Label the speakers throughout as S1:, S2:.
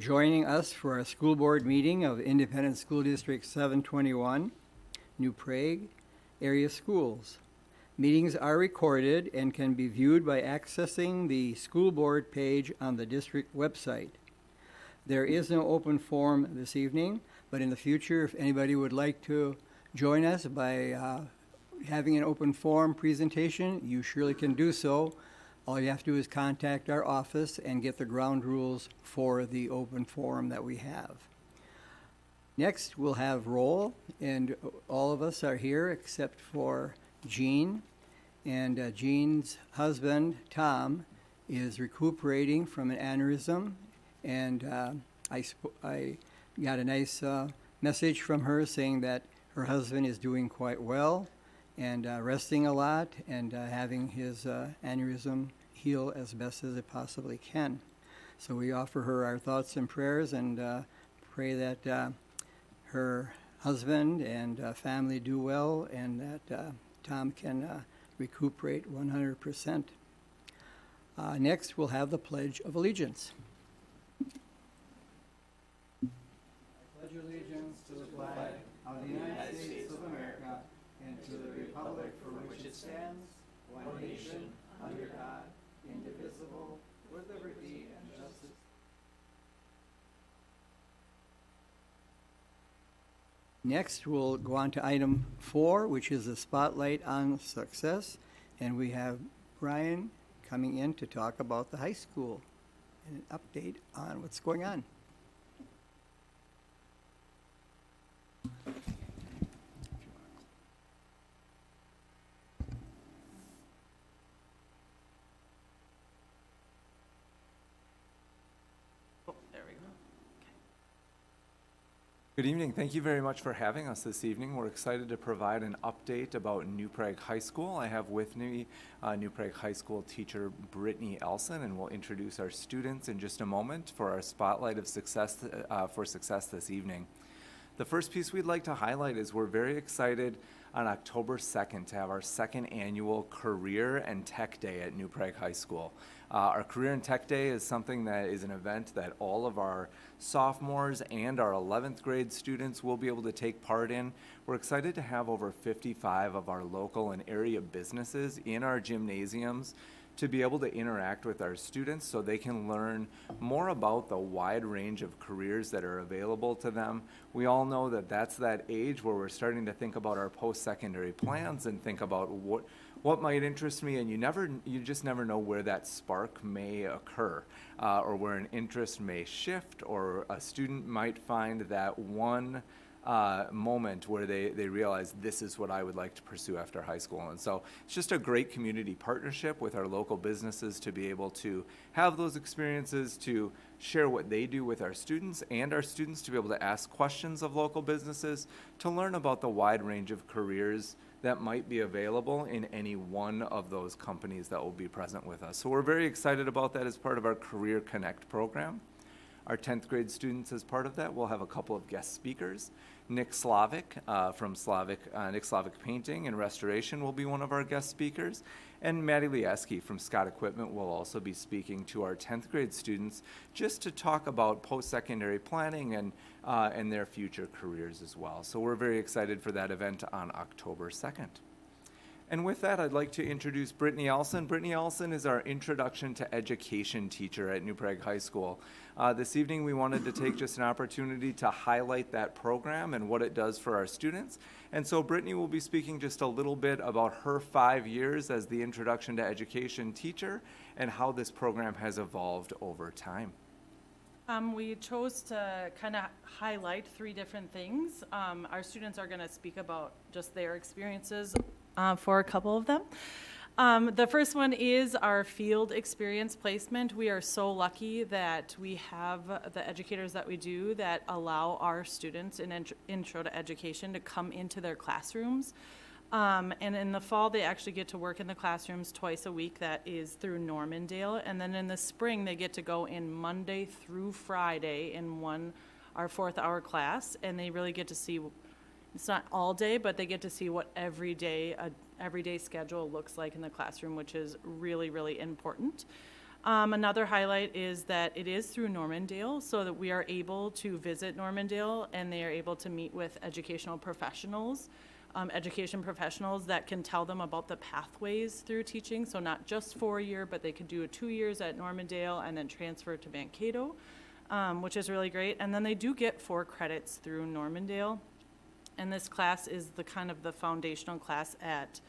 S1: Joining us for our school board meeting of Independent School District 721, New Prague Area Schools. Meetings are recorded and can be viewed by accessing the school board page on the district website. There is no open forum this evening, but in the future, if anybody would like to join us by having an open forum presentation, you surely can do so. All you have to do is contact our office and get the ground rules for the open forum that we have. Next, we'll have roll, and all of us are here except for Jean. And Jean's husband, Tom, is recuperating from an aneurysm. And I got a nice message from her saying that her husband is doing quite well and resting a lot and having his aneurysm heal as best as it possibly can. So we offer her our thoughts and prayers and pray that her husband and family do well and that Tom can recuperate 100%. Next, we'll have the Pledge of Allegiance. I pledge allegiance to the flag of the United States of America and to the republic for which it stands, one nation, under God, indivisible, with liberty and justice. Next, we'll go on to item 4, which is the Spotlight on Success. And we have Brian coming in to talk about the high school and an update on what's going on.
S2: Good evening. Thank you very much for having us this evening. We're excited to provide an update about New Prague High School. I have with me New Prague High School teacher Brittany Elson, and we'll introduce our students in just a moment for our Spotlight of Success for Success this evening. The first piece we'd like to highlight is we're very excited on October 2nd to have our second annual Career and Tech Day at New Prague High School. Our Career and Tech Day is something that is an event that all of our sophomores and our 11th grade students will be able to take part in. We're excited to have over 55 of our local and area businesses in our gymnasiums to be able to interact with our students so they can learn more about the wide range of careers that are available to them. We all know that that's that age where we're starting to think about our post-secondary plans and think about what might interest me, and you just never know where that spark may occur, or where an interest may shift, or a student might find that one moment where they realize this is what I would like to pursue after high school. And so it's just a great community partnership with our local businesses to be able to have those experiences, to share what they do with our students, and our students to be able to ask questions of local businesses, to learn about the wide range of careers that might be available in any one of those companies that will be present with us. So we're very excited about that as part of our Career Connect program. Our 10th grade students, as part of that, will have a couple of guest speakers. Nick Slavic from Nick Slavic Painting and Restoration will be one of our guest speakers. And Maddie Lieski from Scott Equipment will also be speaking to our 10th grade students just to talk about post-secondary planning and their future careers as well. So we're very excited for that event on October 2nd. And with that, I'd like to introduce Brittany Elson. Brittany Elson is our Introduction to Education teacher at New Prague High School. This evening, we wanted to take just an opportunity to highlight that program and what it does for our students. And so Brittany will be speaking just a little bit about her 5 years as the Introduction to Education teacher and how this program has evolved over time.
S3: We chose to kind of highlight 3 different things. Our students are going to speak about just their experiences for a couple of them. The first one is our field experience placement. We are so lucky that we have the educators that we do that allow our students in Intro to Education to come into their classrooms. And in the fall, they actually get to work in the classrooms twice a week. That is through Normandale. And then in the spring, they get to go in Monday through Friday in our 4th hour class. And they really get to see, it's not all day, but they get to see what a everyday schedule looks like in the classroom, which is really, really important. Another highlight is that it is through Normandale, so that we are able to visit Normandale and they are able to meet with education professionals that can tell them about the pathways through teaching. So not just 4-year, but they could do 2 years at Normandale and then transfer to Mankato, which is really great. And then they do get 4 credits through Normandale. And this class is the kind of the foundational class at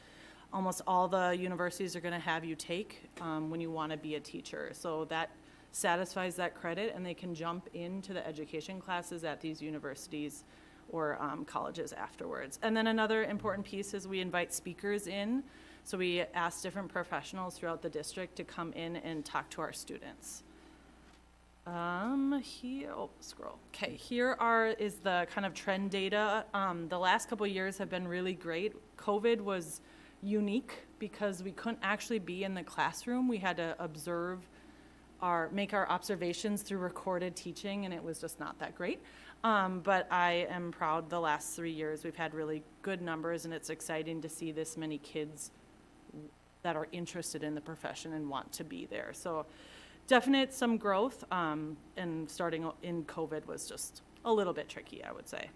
S3: almost all the universities are going to have you take when you want to be a teacher. So that satisfies that credit, and they can jump into the education classes at these universities or colleges afterwards. And then another important piece is we invite speakers in. So we ask different professionals throughout the district to come in and talk to our students. Here is the kind of trend data. The last couple of years have been really great. COVID was unique because we couldn't actually be in the classroom. We had to make our observations through recorded teaching, and it was just not that great. But I am proud the last 3 years we've had really good numbers, and it's exciting to see this many kids that are interested in the profession and want to be there. So definite some growth, and starting in COVID was just a little bit tricky, I would say.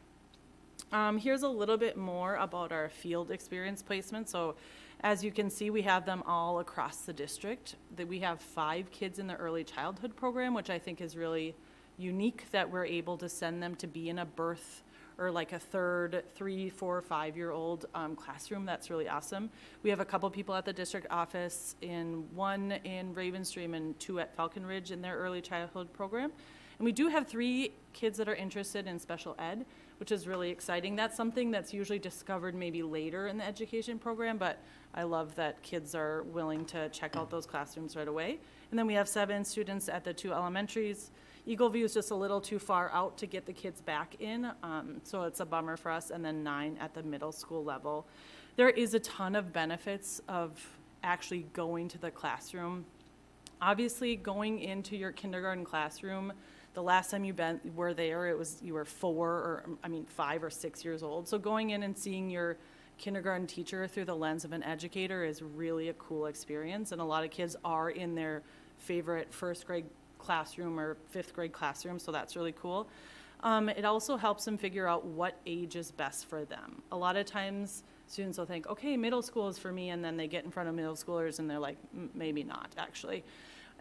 S3: Here's a little bit more about our field experience placement. So as you can see, we have them all across the district. We have 5 kids in the early childhood program, which I think is really unique that we're able to send them to be in a birth or like a 3rd, 3, 4, 5-year-old classroom. That's really awesome. We have a couple people at the district office, 1 in Ravenstream and 2 at Falcon Ridge in their early childhood program. And we do have 3 kids that are interested in special ed, which is really exciting. That's something that's usually discovered maybe later in the education program, but I love that kids are willing to check out those classrooms right away. And then we have 7 students at the 2 elementaries. Eagle View is just a little too far out to get the kids back in, so it's a bummer for us, and then 9 at the middle school level. There is a ton of benefits of actually going to the classroom. Obviously, going into your kindergarten classroom, the last time you were there, you were 5 or 6 years old. So going in and seeing your kindergarten teacher through the lens of an educator is really a cool experience, and a lot of kids are in their favorite 1st grade classroom or 5th grade classroom, so that's really cool. It also helps them figure out what age is best for them. A lot of times students will think, okay, middle school is for me, and then they get in front of middle schoolers and they're like, maybe not actually.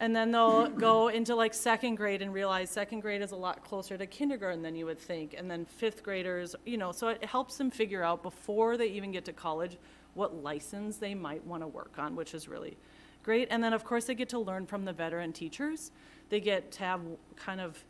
S3: And then they'll go into like 2nd grade and realize 2nd grade is a lot closer to kindergarten than you would think. And then 5th graders, so it helps them figure out before they even get to college what license they might want to work on, which is really great. And then of course they get to learn from the veteran teachers. They get to have kind of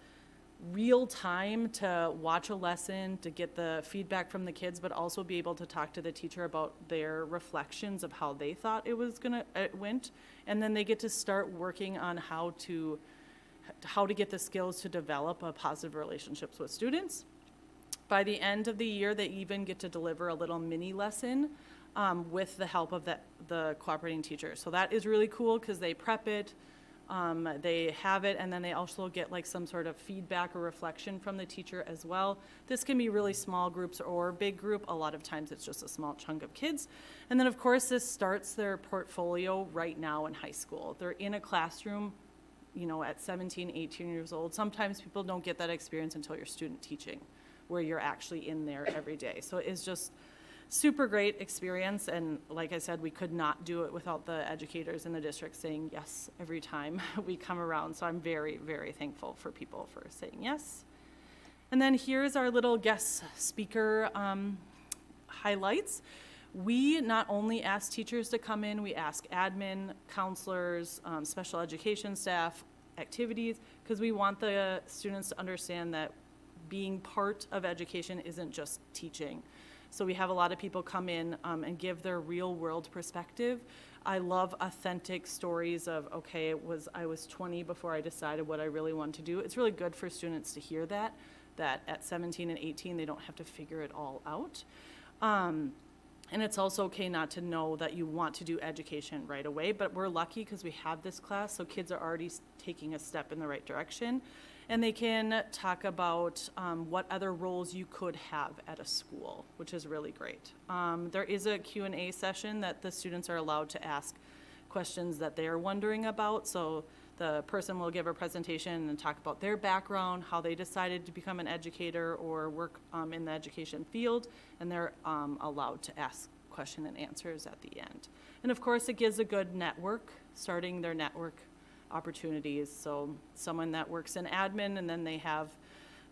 S3: real time to watch a lesson, to get the feedback from the kids, but also be able to talk to the teacher about their reflections of how they thought it went. And then they get to start working on how to get the skills to develop a positive relationships with students. By the end of the year, they even get to deliver a little mini lesson with the help of the cooperating teacher. So that is really cool because they prep it, they have it, and then they also get like some sort of feedback or reflection from the teacher as well. This can be really small groups or big group. A lot of times it's just a small chunk of kids. And then of course this starts their portfolio right now in high school. They're in a classroom, at 17, 18 years old. Sometimes people don't get that experience until you're student teaching, where you're actually in there every day. So it's just super great experience, and like I said, we could not do it without the educators in the district saying yes every time we come around. So I'm very, very thankful for people for saying yes. And then here's our little guest speaker highlights. We not only ask teachers to come in, we ask admin, counselors, special education staff, activities, because we want the students to understand that being part of education isn't just teaching. So we have a lot of people come in and give their real world perspective. I love authentic stories of, okay, I was 20 before I decided what I really want to do. It's really good for students to hear that at 17 and 18, they don't have to figure it all out. And it's also okay not to know that you want to do education right away, but we're lucky because we have this class, so kids are already taking a step in the right direction. And they can talk about what other roles you could have at a school, which is really great. There is a Q&A session that the students are allowed to ask questions that they're wondering about. So The person will give a presentation and talk about their background, how they decided to become an educator or work in the education field, and they're allowed to ask question and answers at the end. And of course, it gives a good network, starting their network opportunities. So someone that works in admin, and then they have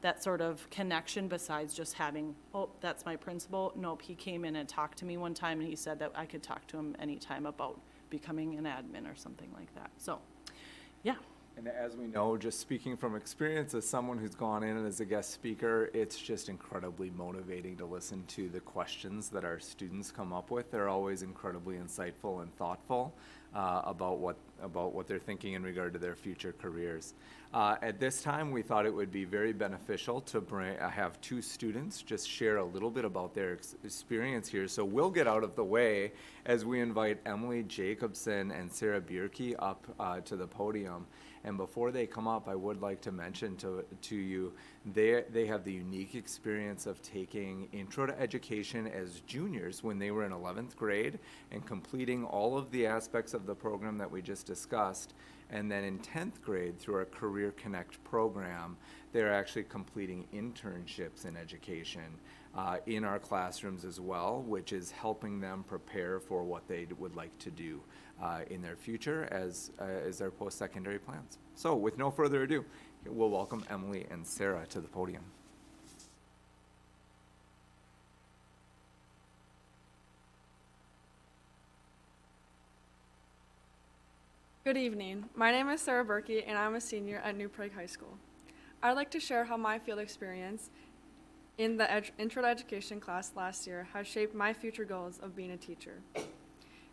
S3: that sort of connection besides just having, oh, that's my principal. Nope, he came in and talked to me one time, and he said that I could talk to him anytime about becoming an admin or something like that. So, yeah.
S2: And as we know, just speaking from experience as someone who's gone in as a guest speaker, it's just incredibly motivating to listen to the questions that our students come up with. They're always incredibly insightful and thoughtful about what they're thinking in regard to their future careers. At this time, we thought it would be very beneficial to have two students just share a little bit about their experience here. So we'll get out of the way as we invite Emily Jacobson and Sarah Bierke up to the podium. And before they come up, I would like to mention to you, they have the unique experience of taking Intro to Education as juniors when they were in 11th grade and completing all of the aspects of the program that we just discussed. And then in 10th grade, through our Career Connect program, they're actually completing internships in education in our classrooms as well, which is helping them prepare for what they would like to do in their future as their post-secondary plans. So with no further ado, we'll welcome Emily and Sarah to the podium.
S4: Good evening. My name is Sarah Berkey, and I'm a senior at New Prague High School. I'd like to share how my field experience in the Intro to Education class last year has shaped my future goals of being a teacher.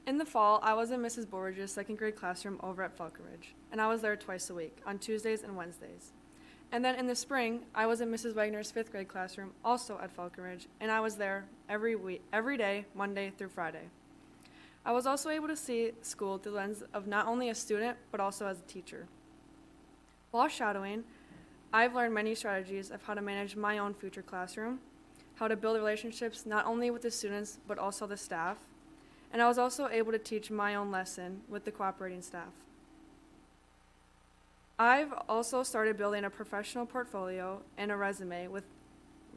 S4: In the fall, I was in Mrs. Borridge's second grade classroom over at Falconridge, and I was there twice a week, on Tuesdays and Wednesdays. And then in the spring, I was in Mrs. Wagner's fifth grade classroom, also at Falconridge, and I was there every day, Monday through Friday. I was also able to see school through the lens of not only a student, but also as a teacher. While shadowing, I've learned many strategies of how to manage my own future classroom, how to build relationships not only with the students, but also the staff, and I was also able to teach my own lesson with the cooperating staff. I've also started building a professional portfolio and a resume with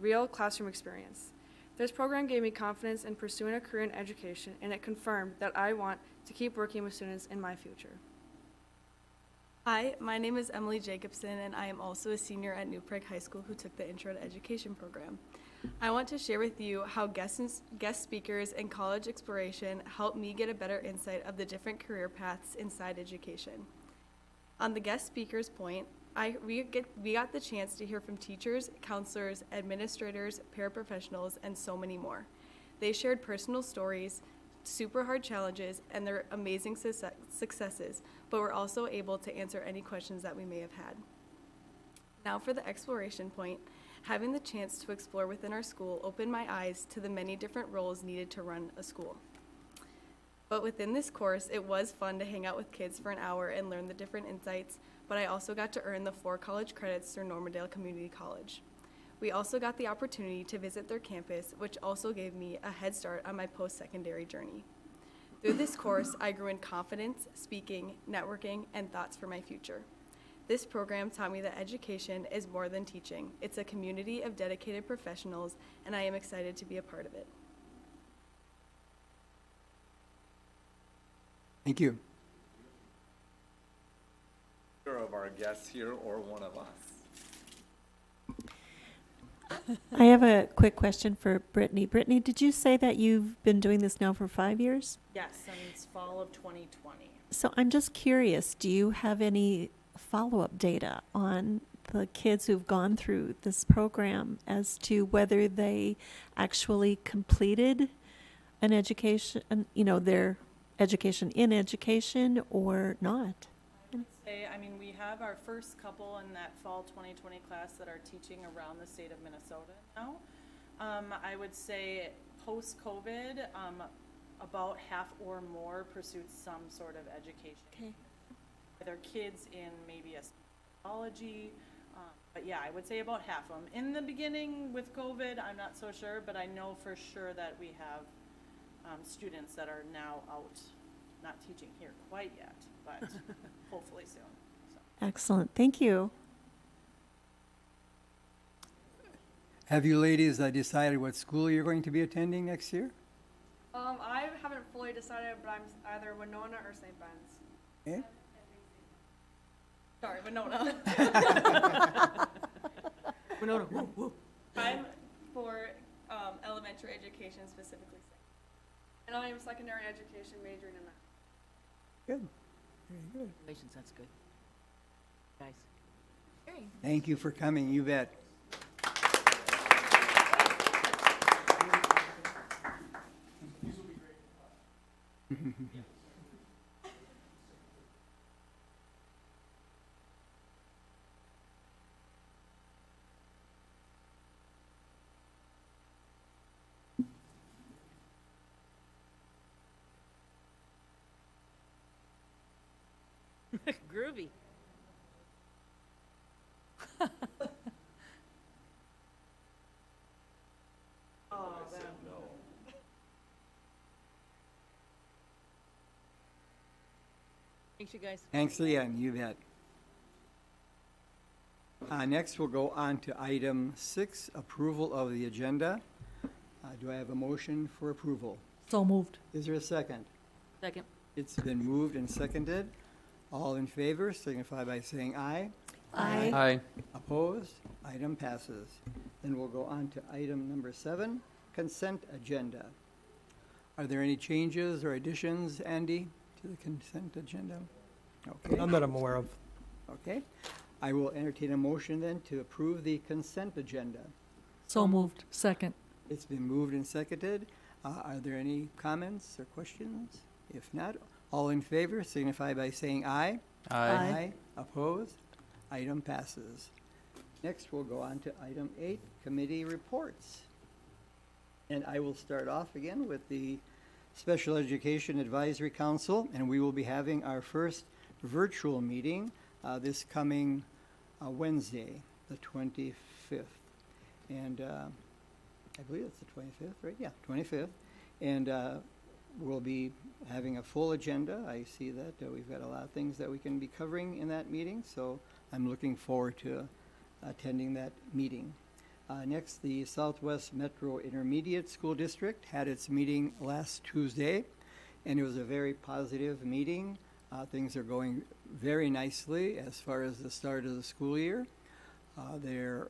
S4: real classroom experience. This program gave me confidence in pursuing a career in education, and it confirmed that I want to keep working with students in my future.
S5: Hi, my name is Emily Jacobson, and I am also a senior at New Prague High School who took the Intro to Education program. I want to share with you how guest speakers and college exploration helped me get a better insight of the different career paths inside education. On the guest speakers point, we got the chance to hear from teachers, counselors, administrators, paraprofessionals, and so many more. They shared personal stories, super hard challenges, and their amazing successes, but were also able to answer any questions that we may have had. Now for the exploration point, having the chance to explore within our school opened my eyes to the many different roles needed to run a school. But within this course, it was fun to hang out with kids for an hour and learn the different insights, but I also got to earn the 4 college credits through Normandale Community College. We also got the opportunity to visit their campus, which also gave me a head start on my post-secondary journey. Through this course, I grew in confidence, speaking, networking, and thoughts for my future. This program taught me that education is more than teaching. It's a community of dedicated professionals, and I am excited to be a part of it.
S1: Thank you.
S2: Either of our guests here or one of us.
S6: I have a quick question for Brittany. Brittany, did you say that you've been doing this now for 5 years?
S3: Yes, since fall of 2020.
S6: So I'm just curious, do you have any follow-up data on the kids who've gone through this program as to whether they actually completed an education, their education in education or not?
S3: I mean, we have our first couple in that fall 2020 class that are teaching around the state of Minnesota now. I would say post-COVID, about half or more pursued some sort of education.
S6: Okay.
S3: Either kids in maybe a psychology, but yeah, I would say about half of them. In the beginning with COVID, I'm not so sure, but I know for sure that we have students that are now out, not teaching here quite yet, but hopefully soon.
S6: Excellent. Thank you.
S1: Have you ladies decided what school you're going to be attending next year?
S4: I haven't fully decided, but I'm either Winona or St. Ben's.
S1: Eh?
S5: Sorry, Winona.
S7: Winona, woo, woo.
S5: I'm for elementary education, specifically.
S4: And I am secondary education majoring in that.
S1: Good. Very good.
S7: Congratulations, that's good. Guys.
S1: Thank you for coming, you bet.
S7: Groovy. Thanks, you guys.
S1: Thanks, Leanne, you bet. Next, we'll go on to item 6, approval of the agenda. Do I have a motion for approval?
S7: So moved.
S1: Is there a second?
S7: Second.
S1: It's been moved and seconded. All in favor signify by saying aye.
S6: Aye.
S8: Aye.
S1: Opposed? Item passes. Then we'll go on to item number 7, consent agenda. Are there any changes or additions, Andy, to the consent agenda? Okay.
S9: None that I'm aware of.
S1: Okay. I will entertain a motion then to approve the consent agenda.
S7: So moved. Second.
S1: It's been moved and seconded. Are there any comments or questions? If not, all in favor signify by saying aye.
S6: Aye.
S1: Opposed? Item passes. Next, we'll go on to item 8, committee reports. And I will start off again with the Special Education Advisory Council, and we will be having our first virtual meeting this coming Wednesday, the 25th. And I believe it's the 25th, right? Yeah, 25th. And we'll be having a full agenda. I see that we've got a lot of things that we can be covering in that meeting, so I'm looking forward to attending that meeting. Next, the Southwest Metro Intermediate School District had its meeting last Tuesday, and it was a very positive meeting. Things are going very nicely as far as the start of the school year. They're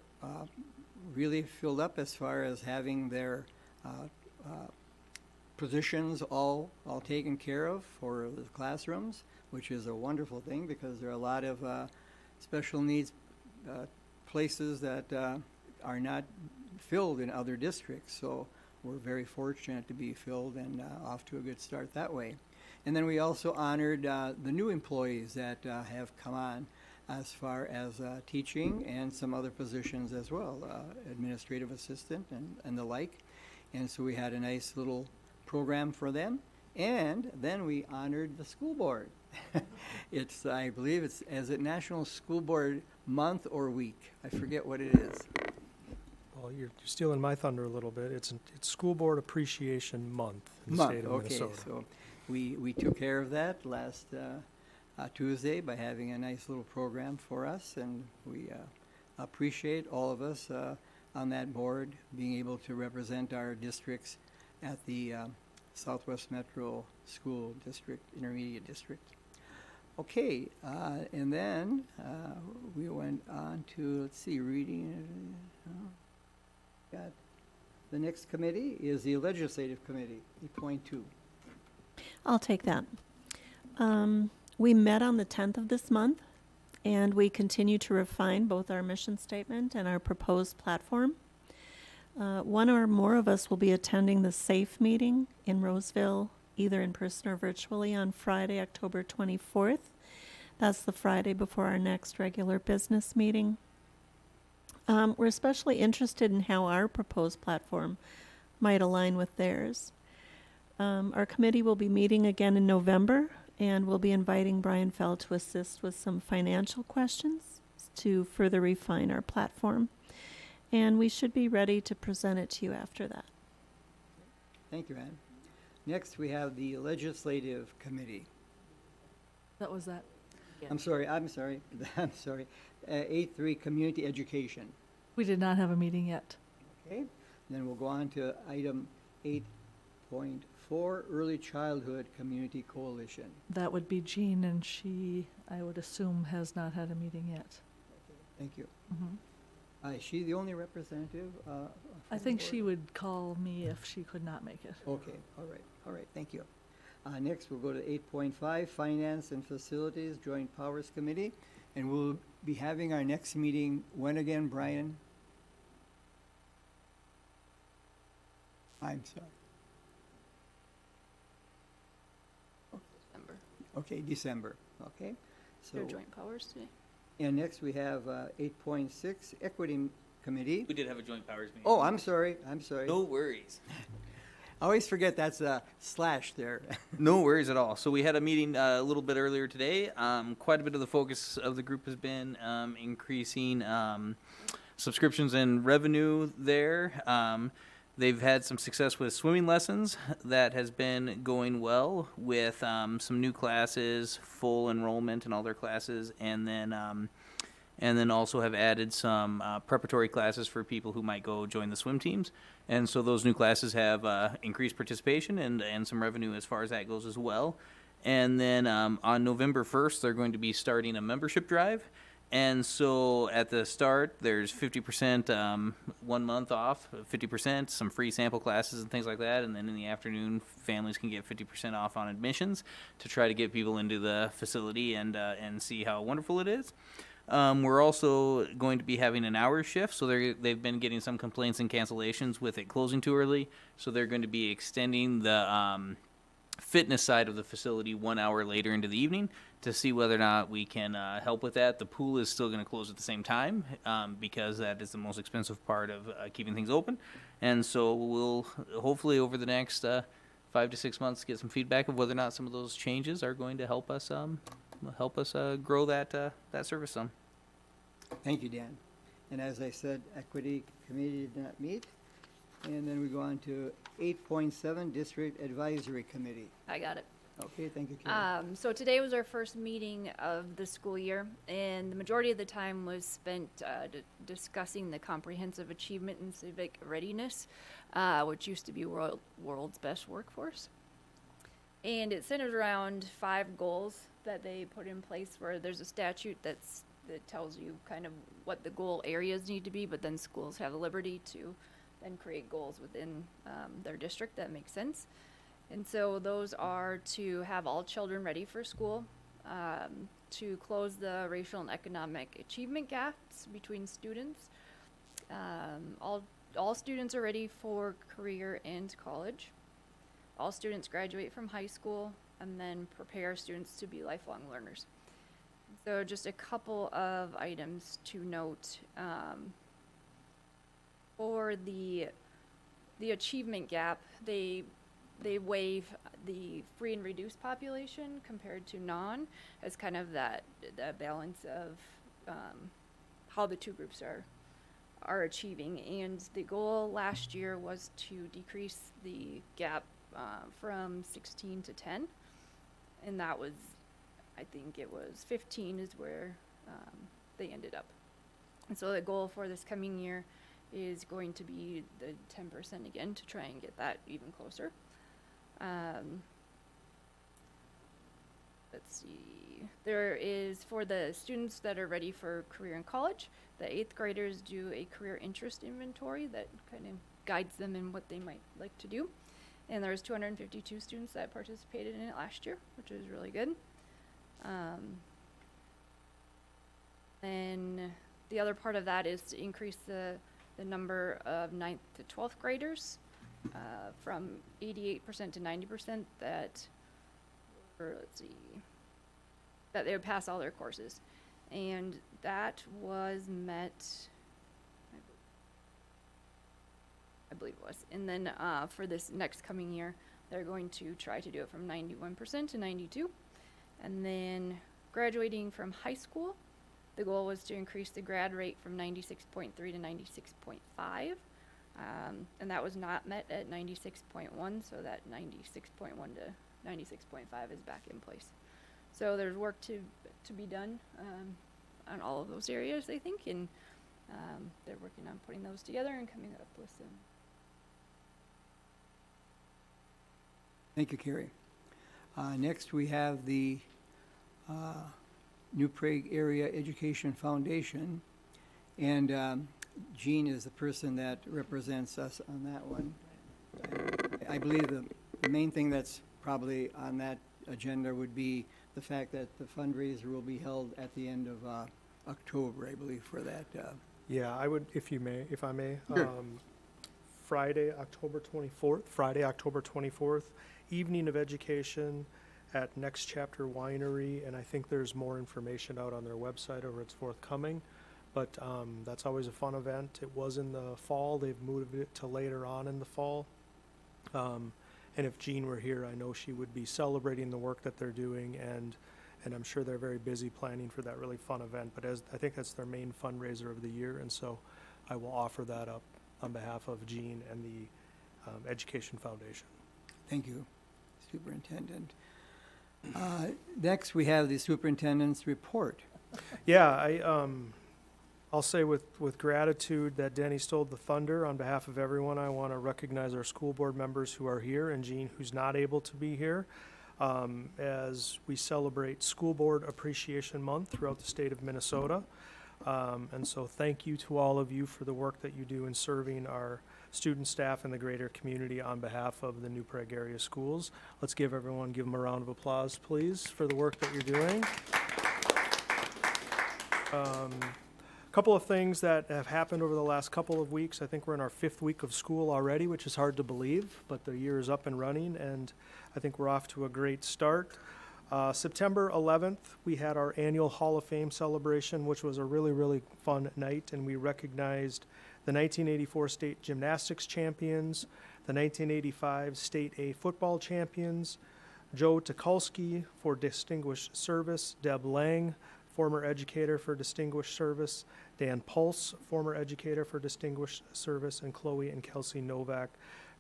S1: really filled up as far as having their positions all taken care of for the classrooms, which is a wonderful thing because there are a lot of special needs places that are not filled in other districts. So we're very fortunate to be filled and off to a good start that way. And then we also honored the new employees that have come on as far as teaching and some other positions as well, administrative assistant and the like. And so we had a nice little program for them. And then we honored the school board. It's, I believe it's, as a National School Board Month or Week. I forget what it is.
S9: Well, you're stealing my thunder a little bit. It's School Board Appreciation Month in the state of Minnesota.
S1: So we took care of that last Tuesday by having a nice little program for us, and we appreciate all of us on that board being able to represent our districts at the Southwest Metro School District, Intermediate District. Okay, and then we went on to, let's see, reading. Got the next committee is the Legislative Committee, 8.2.
S6: I'll take that. We met on the 10th of this month, and we continue to refine both our mission statement and our proposed platform. One or more of us will be attending the SAFE meeting in Roseville, either in person or virtually, on Friday, October 24th. That's the Friday before our next regular business meeting. We're especially interested in how our proposed platform might align with theirs. Our committee will be meeting again in November, and we'll be inviting Brian Fell to assist with some financial questions to further refine our platform. And we should be ready to present it to you after that.
S1: Thank you, Ann. Next, we have the Legislative Committee.
S7: That was that.
S1: I'm sorry, I'm sorry. 8.3, community education.
S7: We did not have a meeting yet.
S1: Okay, then we'll go on to item 8.4, early childhood community coalition.
S7: That would be Jean, and she, I would assume, has not had a meeting yet.
S1: Thank you.
S7: Mhm.
S1: Is she the only representative?
S7: I think she would call me if she could not make it.
S1: Okay, all right, thank you. Next, we'll go to 8.5, Finance and Facilities Joint Powers Committee. And we'll be having our next meeting, when again, Brian? I'm sorry.
S8: December.
S1: Okay, December, okay.
S8: Your
S1: So,
S8: joint powers today.
S1: and next we have 8.6, Equity Committee.
S10: We did have a joint powers meeting.
S1: Oh, I'm sorry.
S10: No worries.
S1: I always forget that's a slash there.
S10: No worries at all. So we had a meeting a little bit earlier today. Quite a bit of the focus of the group has been increasing subscriptions and revenue there. They've had some success with swimming lessons. That has been going well with some new classes, full enrollment in all their classes, and then also have added some preparatory classes for people who might go join the swim teams. And so those new classes have increased participation and some revenue as far as that goes as well. And then on November 1st, they're going to be starting a membership drive. And so at the start, there's 50% 1 month off, 50%, some free sample classes and things like that. And then in the afternoon, families can get 50% off on admissions to try to get people into the facility and see how wonderful it is. We're also going to be having an hour shift, so they've been getting some complaints and cancellations with it closing too early. So they're going to be extending the fitness side of the facility 1 hour later into the evening to see whether or not we can help with that. The pool is still going to close at the same time because that is the most expensive part of keeping things open. And so we'll hopefully over the next 5 to 6 months get some feedback of whether or not some of those changes are going to help us grow that service some.
S1: Thank you, Dan. And as I said, Equity Committee did not meet. And then we go on to 8.7, District Advisory Committee.
S8: I got it.
S1: Okay, thank you, Karen.
S8: So today was our first meeting of the school year, and the majority of the time was spent discussing the comprehensive achievement and civic readiness, which used to be world's best workforce. And it centered around 5 goals that they put in place, where there's a statute that tells you kind of what the goal areas need to be, but then schools have the liberty to then create goals within their district that make sense. And so those are to have all children ready for school, to close the racial and economic achievement gaps between students. All students are ready for career and college. All students graduate from high school, and then prepare students to be lifelong learners. So just a couple of items to note. For the achievement gap, they waive the free and reduced population compared to non as kind of that balance of how the two groups are achieving. And the goal last year was to decrease the gap from 16 to 10, and that was, I think it was 15 is where they ended up. And so the goal for this coming year is going to be the 10% again to try and get that even closer. Let's see. There is, for the students that are ready for career and college, the 8th graders do a career interest inventory that kind of guides them in what they might like to do. And there was 252 students that participated in it last year, which was really good. And the other part of that is to increase the number of 9th to 12th graders from 88% to 90% that they would pass all their courses. And that was met, I believe it was. And then for this next coming year, they're going to try to do it from 91% to 92%. And then graduating from high school, the goal was to increase the grad rate from 96.3 to 96.5. And that was not met at 96.1, so that 96.1 to 96.5 is back in place. So there's work to be done on all of those areas, I think, and they're working on putting those together and coming up with some.
S1: Thank you, Carrie. Next, we have the New Prague Area Education Foundation, and Jean is the person that represents us on that one. I believe the main thing that's probably on that agenda would be the fact that the fundraiser will be held at the end of October, I believe, for that.
S9: Yeah, I would, if I may.
S1: Sure.
S9: Friday, October 24th, evening of education at Next Chapter Winery, and I think there's more information out on their website or it's forthcoming. But that's always a fun event. It was in the fall. They've moved it to later on in the fall. And if Jean were here, I know she would be celebrating the work that they're doing, and I'm sure they're very busy planning for that really fun event. But I think that's their main fundraiser of the year, and so I will offer that up on behalf of Jean and the Education Foundation.
S1: Thank you, Superintendent. Next, we have the superintendent's report.
S9: Yeah, I'll say with gratitude that Denny stole the thunder. On behalf of everyone, I want to recognize our school board members who are here and Jean, who's not able to be here, as we celebrate School Board Appreciation Month throughout the state of Minnesota. And so thank you to all of you for the work that you do in serving our student, staff, and the greater community on behalf of the New Prague area schools. Let's give them a round of applause, please, for the work that you're doing. Couple of things that have happened over the last couple of weeks. I think we're in our 5th week of school already, which is hard to believe, but the year is up and running, and I think we're off to a great start. September 11th, we had our annual Hall of Fame celebration, which was a really, really fun night, and we recognized the 1984 state gymnastics champions, the 1985 state A football champions, Joe Tukalski for distinguished service, Deb Lang, former educator for distinguished service, Dan Pulse, former educator for distinguished service, and Chloe and Kelsey Novak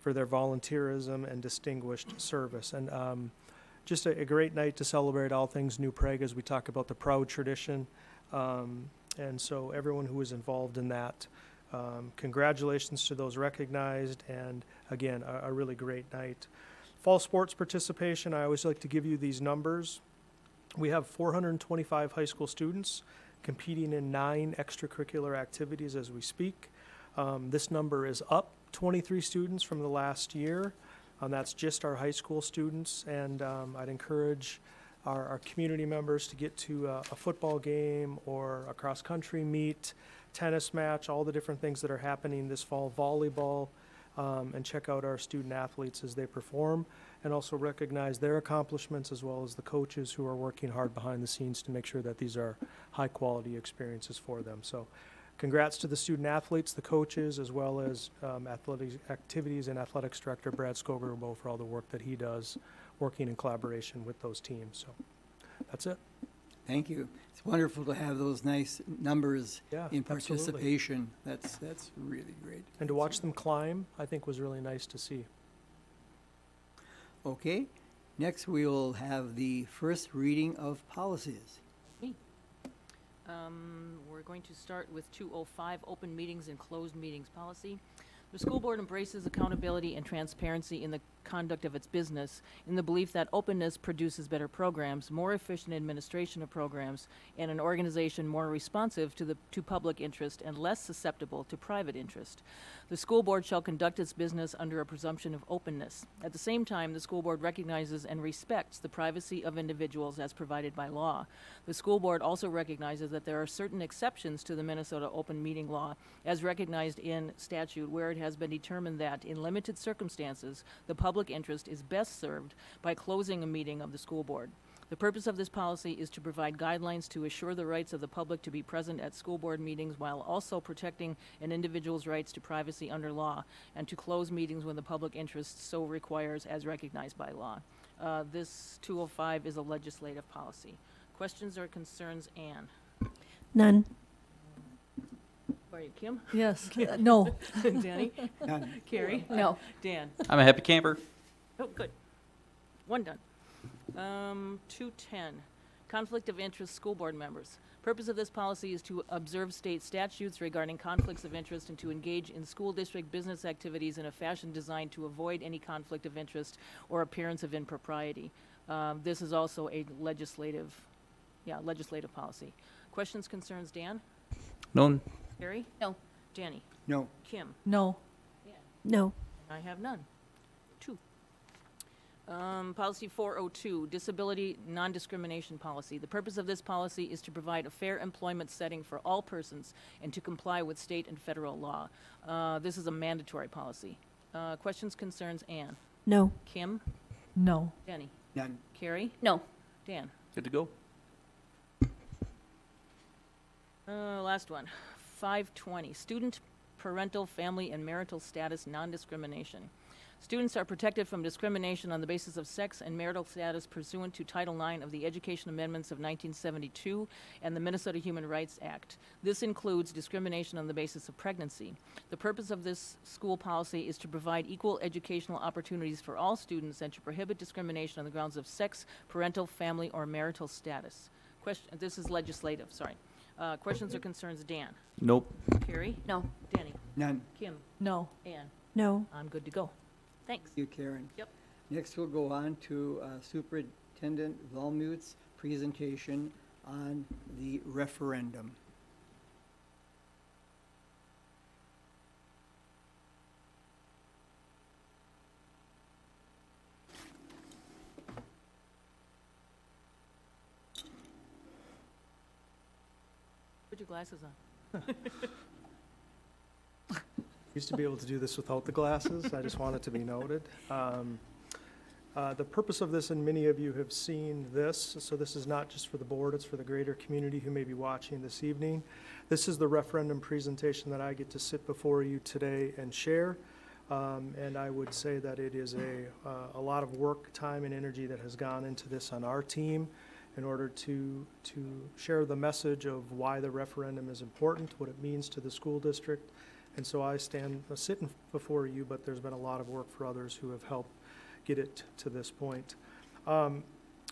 S9: for their volunteerism and distinguished service. And just a great night to celebrate all things New Prague as we talk about the proud tradition. And so everyone who was involved in that, congratulations to those recognized, and again, a really great night. Fall sports participation, I always like to give you these numbers. We have 425 high school students competing in 9 extracurricular activities as we speak. This number is up 23 students from the last year. That's just our high school students, and I'd encourage our community members to get to a football game or a cross-country meet, tennis match, all the different things that are happening this fall, volleyball, and check out our student athletes as they perform, and also recognize their accomplishments as well as the coaches who are working hard behind the scenes to make sure that these are high-quality experiences for them. So congrats to the student athletes, the coaches, as well as athletic activities and athletics director Brad Skogerbo for all the work that he does working in collaboration with those teams. So that's it.
S1: Thank you. It's wonderful to have those nice numbers
S9: Yeah,
S1: in
S9: absolutely.
S1: participation. That's really great.
S9: And to watch them climb, I think was really nice to see.
S1: Okay, next we will have the first reading of policies.
S11: We're going to start with 205, open meetings and closed meetings policy. The school board embraces accountability and transparency in the conduct of its business in the belief that openness produces better programs, more efficient administration of programs, and an organization more responsive to public interest and less susceptible to private interest. The school board shall conduct its business under a presumption of openness. At the same time, the school board recognizes and respects the privacy of individuals as provided by law. The school board also recognizes that there are certain exceptions to the Minnesota open meeting law as recognized in statute where it has been determined that in limited circumstances, the public interest is best served by closing a meeting of the school board. The purpose of this policy is to provide guidelines to assure the rights of the public to be present at school board meetings while also protecting an individual's rights to privacy under law, and to close meetings when the public interest so requires as recognized by law. This 205 is a legislative policy. Questions or concerns, Ann?
S6: None.
S11: Are you Kim?
S7: Yes, no.
S11: Danny?
S1: None.
S11: Carrie?
S8: No.
S11: Dan?
S10: I'm a happy camper.
S11: Oh, good. One done. 210, Conflict of interest school board members. Purpose of this policy is to observe state statutes regarding conflicts of interest and to engage in school district business activities in a fashion designed to avoid any conflict of interest or appearance of impropriety. This is also a legislative policy. Questions, concerns, Dan?
S10: None.
S11: Carrie?
S8: No.
S11: Danny?
S1: No.
S11: Kim?
S7: No.
S6: No.
S11: I have none. 2. Policy 402, disability non-discrimination policy. The purpose of this policy is to provide a fair employment setting for all persons and to comply with state and federal law. This is a mandatory policy. Questions, concerns, Ann?
S6: No.
S11: Kim?
S7: No.
S11: Danny?
S1: None.
S11: Carrie?
S8: No.
S11: Dan?
S10: Good to go.
S11: Last one. 520, student, parental, family, and marital status non-discrimination. Students are protected from discrimination on the basis of sex and marital status pursuant to Title IX of the Education Amendments of 1972 and the Minnesota Human Rights Act. This includes discrimination on the basis of pregnancy. The purpose of this school policy is to provide equal educational opportunities for all students and to prohibit discrimination on the grounds of sex, parental, family, or marital status. This is legislative, sorry. Questions or concerns, Dan?
S10: Nope.
S11: Carrie?
S8: No.
S11: Danny?
S1: None.
S11: Kim?
S7: No.
S11: Ann?
S6: No.
S11: I'm good to go. Thanks.
S1: Thank you, Karen.
S11: Yep.
S1: Next, we'll go on to Superintendent Volmuth's presentation on the referendum.
S11: Put your glasses on.
S9: Used to be able to do this without the glasses. I just want it to be noted. The purpose of this, and many of you have seen this, so this is not just for the board, it's for the greater community who may be watching this evening. This is the referendum presentation that I get to sit before you today and share. And I would say that it is a lot of work, time, and energy that has gone into this on our team in order to share the message of why the referendum is important, what it means to the school district. And so I sitting before you, but there's been a lot of work for others who have helped get it to this point.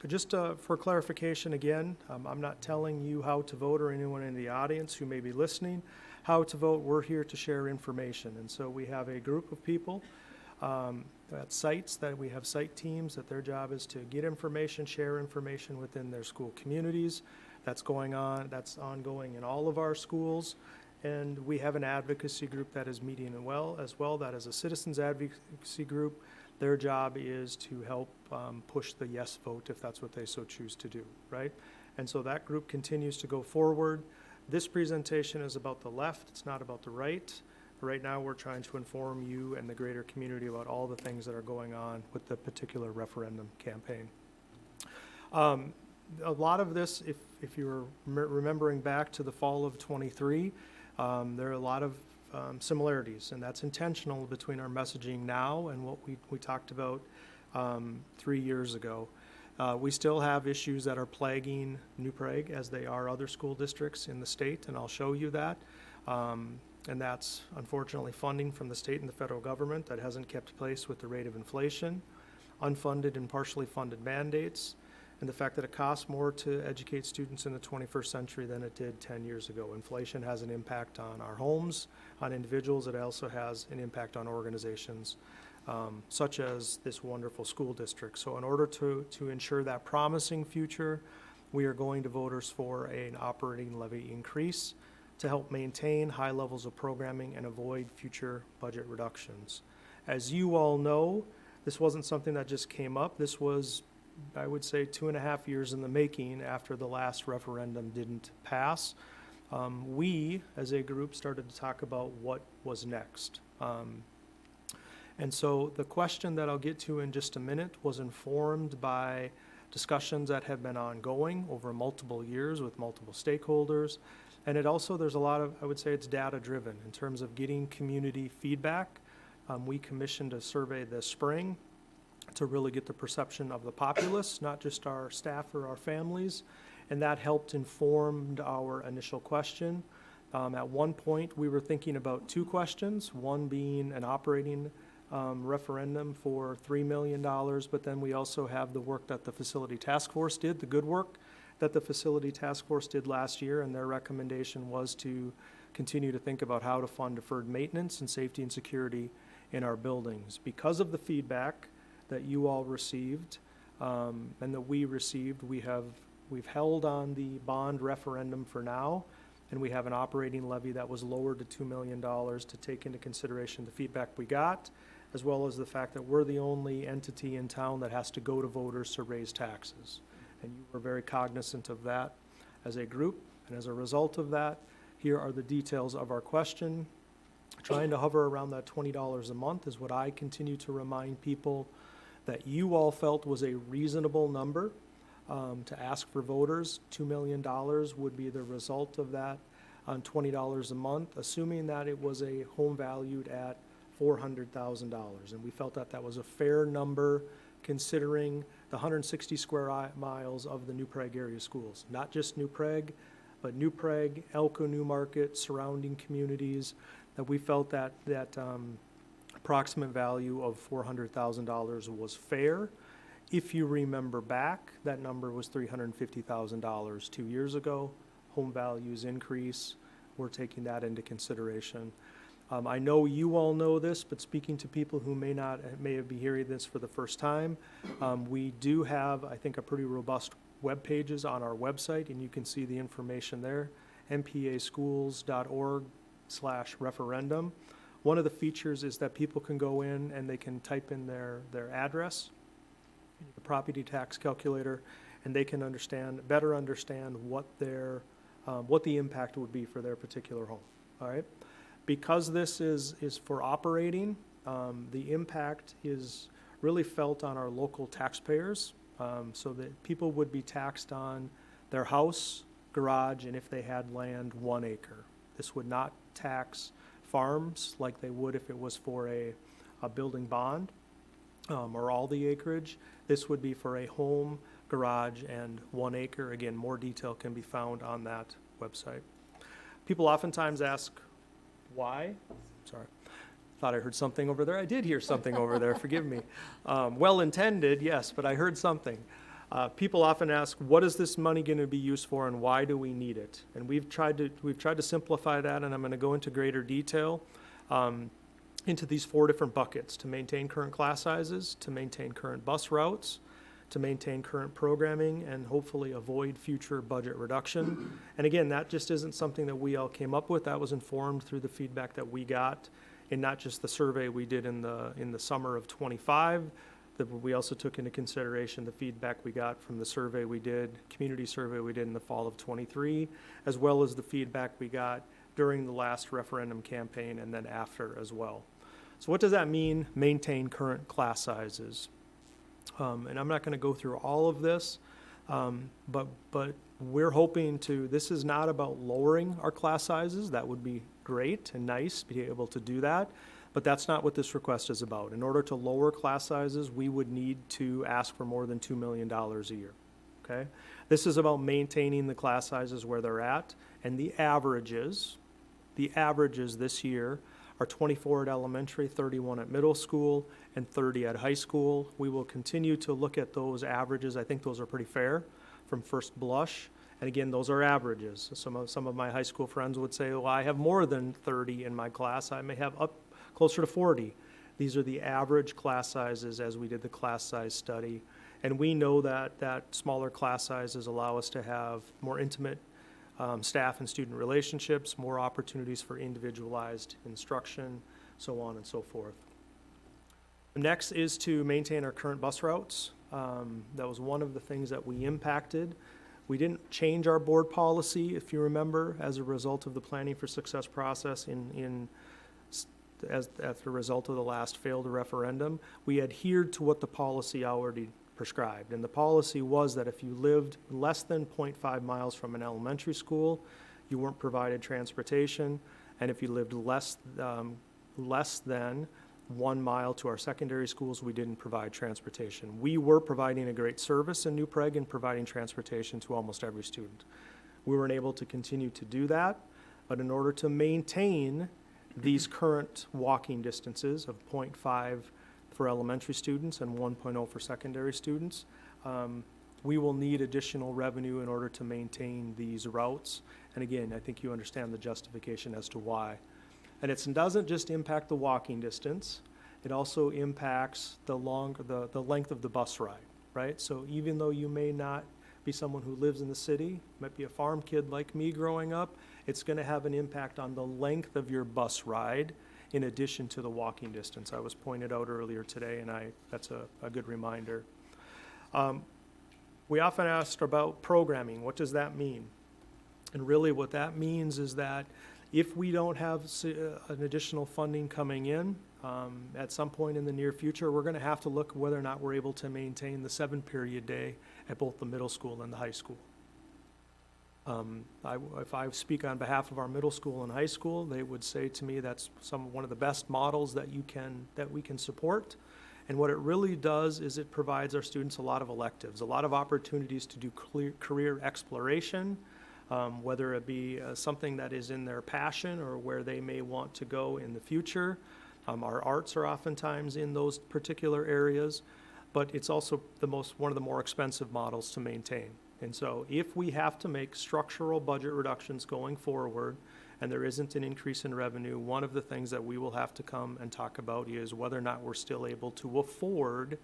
S9: Just for clarification again, I'm not telling you how to vote or anyone in the audience who may be listening how to vote. We're here to share information. And so we have a group of people at sites that we have site teams that their job is to get information, share information within their school communities. That's ongoing in all of our schools. And we have an advocacy group that is meeting as well. That is a citizens advocacy group. Their job is to help push the yes vote if that's what they so choose to do, right? And so that group continues to go forward. This presentation is about the left, it's not about the right. Right now we're trying to inform you and the greater community about all the things that are going on with the particular referendum campaign. A lot of this, if you're remembering back to the fall of '23, there are a lot of similarities, and that's intentional between our messaging now and what we talked about 3 years ago. We still have issues that are plaguing New Prague, as they are other school districts in the state, and I'll show you that. And that's unfortunately funding from the state and the federal government that hasn't kept pace with the rate of inflation, unfunded and partially funded mandates, and the fact that it costs more to educate students in the 21st century than it did 10 years ago. Inflation has an impact on our homes, on individuals. It also has an impact on organizations, such as this wonderful school district. So in order to ensure that promising future, we are going to voters for an operating levy increase to help maintain high levels of programming and avoid future budget reductions. As you all know, this wasn't something that just came up. This was, I would say, 2.5 years in the making after the last referendum didn't pass. We, as a group, started to talk about what was next. And so the question that I'll get to in just a minute was informed by discussions that have been ongoing over multiple years with multiple stakeholders. And it also, there's a lot of, I would say it's data-driven in terms of getting community feedback. We commissioned a survey this spring to really get the perception of the populace, not just our staff or our families, and that helped inform our initial question. At one point, we were thinking about 2 questions, one being an operating referendum for $3 million, but then we also have the work that the facility task force did, the good work, that the facility task force did last year, and their recommendation was to continue to think about how to fund deferred maintenance and safety and security in our buildings. Because of the feedback that you all received and that we received, we've held on the bond referendum for now, and we have an operating levy that was lowered to $2 million to take into consideration the feedback we got, as well as the fact that we're the only entity in town that has to go to voters to raise taxes. And you were very cognizant of that as a group, and as a result of that, here are the details of our question. Trying to hover around that $20 a month is what I continue to remind people that you all felt was a reasonable number to ask for voters. $2 million would be the result of that on $20 a month, assuming that it was a home valued at $400,000. And we felt that that was a fair number considering the 160 square miles of the New Prague area schools. Not just New Prague, but New Prague, Elko, Newmarket, surrounding communities, that we felt that approximate value of $400,000 was fair. If you remember back, that number was $350,000 2 years ago. Home values increase. We're taking that into consideration. I know you all know this, but speaking to people who may be hearing this for the first time, we do have, I think, a pretty robust web pages on our website, and you can see the information there, npasschools.org/referendum. One of the features is that people can go in and they can type in their address, the property tax calculator, and they can better understand what the impact would be for their particular home. All right. Because this is for operating, the impact is really felt on our local taxpayers, so that people would be taxed on their house, garage, and if they had land 1 acre. This would not tax farms like they would if it was for a building bond or all the acreage. This would be for a home, garage, and 1 acre. Again, more detail can be found on that website. People oftentimes ask, why? Sorry, thought I heard something over there. I did hear something over there, forgive me. Well intended, yes, but I heard something. People often ask, what is this money going to be used for and why do we need it? And we've tried to simplify that, and I'm going to go into greater detail into these 4 different buckets: to maintain current class sizes, to maintain current bus routes, to maintain current programming, and hopefully avoid future budget reduction. And again, that just isn't something that we all came up with. That was informed through the feedback that we got in not just the survey we did in the summer of '25, that we also took into consideration the feedback we got from the survey we did, community survey we did in the fall of '23, as well as the feedback we got during the last referendum campaign and then after as well. So what does that mean, maintain current class sizes? And I'm not going to go through all of this, but we're hoping to, this is not about lowering our class sizes. That would be great and nice to be able to do that, but that's not what this request is about. In order to lower class sizes, we would need to ask for more than $2 million a year, okay? This is about maintaining the class sizes where they're at, and the averages this year are 24 at elementary, 31 at middle school, and 30 at high school. We will continue to look at those averages. I think those are pretty fair from first blush. And again, those are averages. Some of my high school friends would say, well, I have more than 30 in my class. I may have up closer to 40. These are the average class sizes as we did the class size study. And we know that smaller class sizes allow us to have more intimate staff and student relationships, more opportunities for individualized instruction, so on and so forth. Next is to maintain our current bus routes. That was one of the things that we impacted. We didn't change our board policy, if you remember, as a result of the Planning for Success process as a result of the last failed referendum. We adhered to what the policy already prescribed. And the policy was that if you lived less than 0.5 miles from an elementary school, you weren't provided transportation. And if you lived less than 1 mile to our secondary schools, we didn't provide transportation. We were providing a great service in New Prague and providing transportation to almost every student. We weren't able to continue to do that, but in order to maintain these current walking distances of 0.5 for elementary students and 1.0 for secondary students, we will need additional revenue in order to maintain these routes. And again, I think you understand the justification as to why. And it doesn't just impact the walking distance, it also impacts the length of the bus ride, right? So even though you may not be someone who lives in the city, might be a farm kid like me growing up, it's going to have an impact on the length of your bus ride in addition to the walking distance. I was pointed out earlier today, and that's a good reminder. We often ask about programming. What does that mean? And really what that means is that if we don't have an additional funding coming in at some point in the near future, we're going to have to look whether or not we're able to maintain the 7-period day at both the middle school and the high school. If I speak on behalf of our middle school and high school, they would say to me that's one of the best models that we can support. And what it really does is it provides our students a lot of electives, a lot of opportunities to do career exploration, whether it be something that is in their passion or where they may want to go in the future. Our arts are oftentimes in those particular areas, but it's also one of the more expensive models to maintain. And so if we have to make structural budget reductions going forward, and there isn't an increase in revenue, one of the things that we will have to come and talk about is whether or not we're still able to afford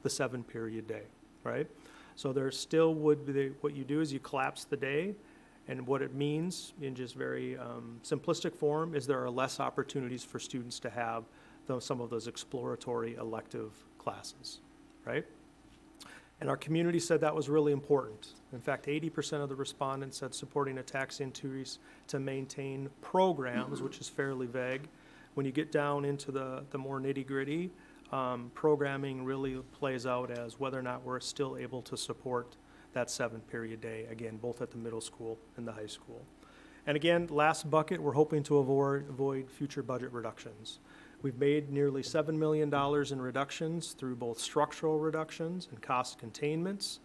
S9: the 7-period day, right? So there still would be, what you do is you collapse the day, and what it means in just very simplistic form is there are less opportunities for students to have some of those exploratory elective classes, right? And our community said that was really important. In fact, 80% of the respondents said supporting a tax increase to maintain programs, which is fairly vague. When you get down into the more nitty-gritty, programming really plays out as whether or not we're still able to support that 7-period day, again, both at the middle school and the high school. And again, last bucket, we're hoping to avoid future budget reductions. We've made nearly $7 million in reductions through both structural reductions and cost containments.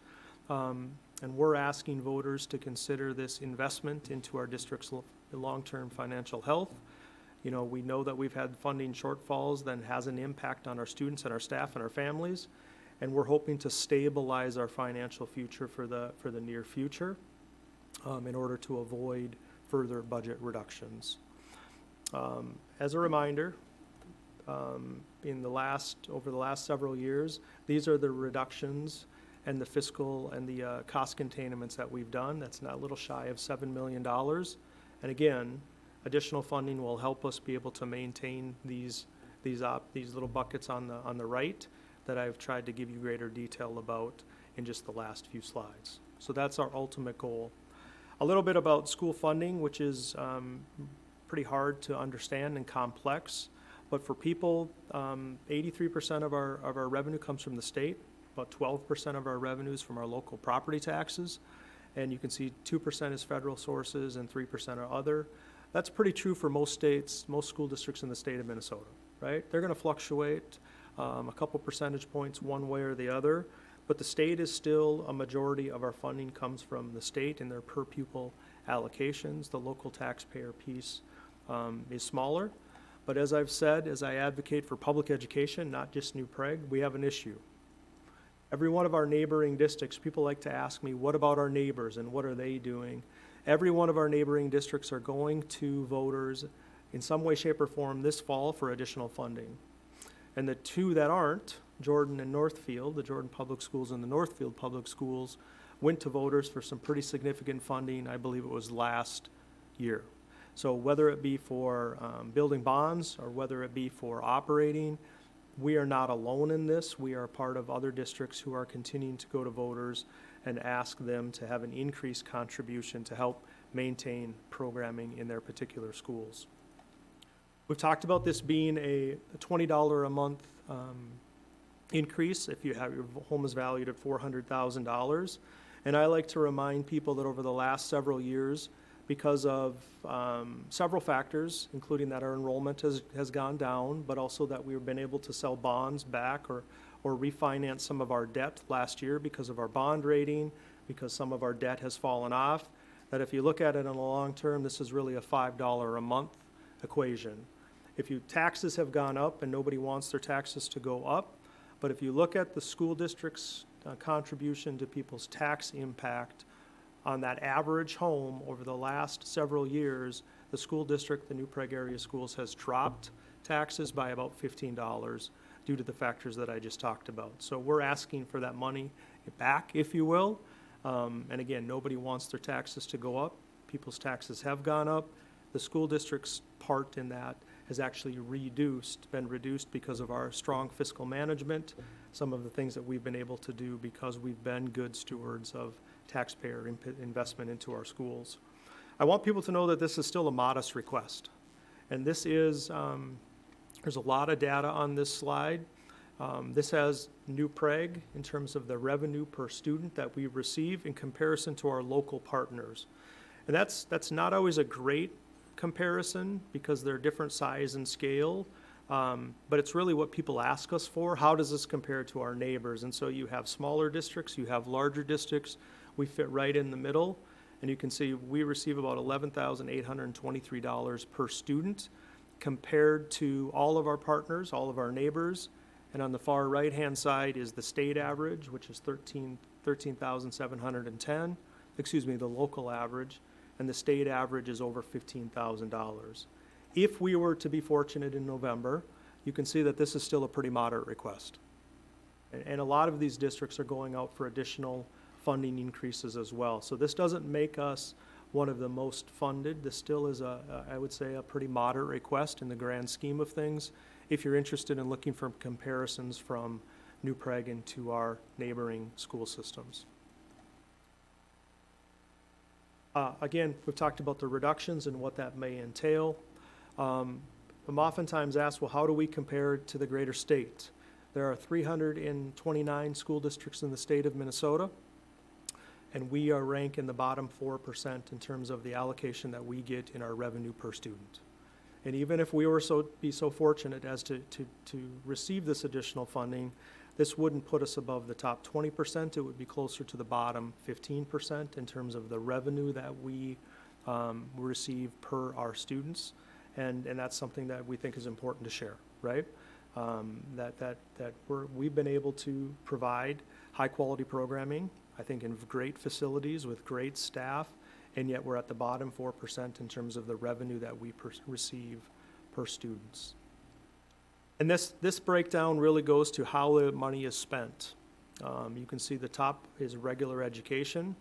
S9: And we're asking voters to consider this investment into our district's long-term financial health. You know, we know that we've had funding shortfalls that has an impact on our students and our staff and our families. And we're hoping to stabilize our financial future for the near future in order to avoid further budget reductions. As a reminder, over the last several years, these are the reductions and the fiscal and the cost containments that we've done. That's now a little shy of $7 million. And again, additional funding will help us be able to maintain these little buckets on the right that I've tried to give you greater detail about in just the last few slides. So that's our ultimate goal. A little bit about school funding, which is pretty hard to understand and complex. But for people, 83% of our revenue comes from the state, about 12% of our revenues from our local property taxes, and you can see 2% is federal sources and 3% are other. That's pretty true for most states, most school districts in the state of Minnesota, right? They're going to fluctuate a couple percentage points one way or the other, but the state is still a majority of our funding comes from the state and their per pupil allocations. The local taxpayer piece is smaller. But as I've said, as I advocate for public education, not just New Prague, we have an issue. Every one of our neighboring districts, people like to ask me, what about our neighbors and what are they doing? Every one of our neighboring districts are going to voters in some way, shape, or form this fall for additional funding. And the two that aren't, Jordan and Northfield, the Jordan Public Schools and the Northfield Public Schools, went to voters for some pretty significant funding, I believe it was last year. So whether it be for building bonds or whether it be for operating, we are not alone in this. We are part of other districts who are continuing to go to voters and ask them to have an increased contribution to help maintain programming in their particular schools. We've talked about this being a $20 a month increase if your home is valued at $400,000. And I like to remind people that over the last several years, because of several factors, including that our enrollment has gone down, but also that we've been able to sell bonds back or refinance some of our debt last year because of our bond rating, because some of our debt has fallen off, that if you look at it in the long term, this is really a $5 a month equation. Taxes have gone up and nobody wants their taxes to go up, but if you look at the school district's contribution to people's tax impact on that average home over the last several years, the school district, the New Prague Area Schools, has dropped taxes by about $15 due to the factors that I just talked about. So we're asking for that money back, if you will. And again, nobody wants their taxes to go up. People's taxes have gone up. The school district's part in that has actually been reduced because of our strong fiscal management, some of the things that we've been able to do because we've been good stewards of taxpayer investment into our schools. I want people to know that this is still a modest request. And this is, there's a lot of data on this slide. This has New Prague in terms of the revenue per student that we receive in comparison to our local partners. And that's not always a great comparison because they're different size and scale, but it's really what people ask us for. How does this compare to our neighbors? And so you have smaller districts, you have larger districts. We fit right in the middle, and you can see we receive about $11,823 per student compared to all of our partners, all of our neighbors. And on the far right-hand side is the state average, which is $13,710. Excuse me, the local average, and the state average is over $15,000. If we were to be fortunate in November, you can see that this is still a pretty moderate request. And a lot of these districts are going out for additional funding increases as well. So this doesn't make us one of the most funded. This still is I would say, a pretty moderate request in the grand scheme of things, if you're interested in looking for comparisons from New Prague and to our neighboring school systems. Again, we've talked about the reductions and what that may entail. I'm oftentimes asked, well, how do we compare to the greater state? There are 329 school districts in the state of Minnesota, and we are ranked in the bottom 4% in terms of the allocation that we get in our revenue per student. And even if we were so fortunate as to receive this additional funding, this wouldn't put us above the top 20%. It would be closer to the bottom 15% in terms of the revenue that we receive per our students. And that's something that we think is important to share, right? We've been able to provide high quality programming, I think in great facilities with great staff, and yet we're at the bottom 4% in terms of the revenue that we receive per students. And this breakdown really goes to how the money is spent. You can see the top is regular education.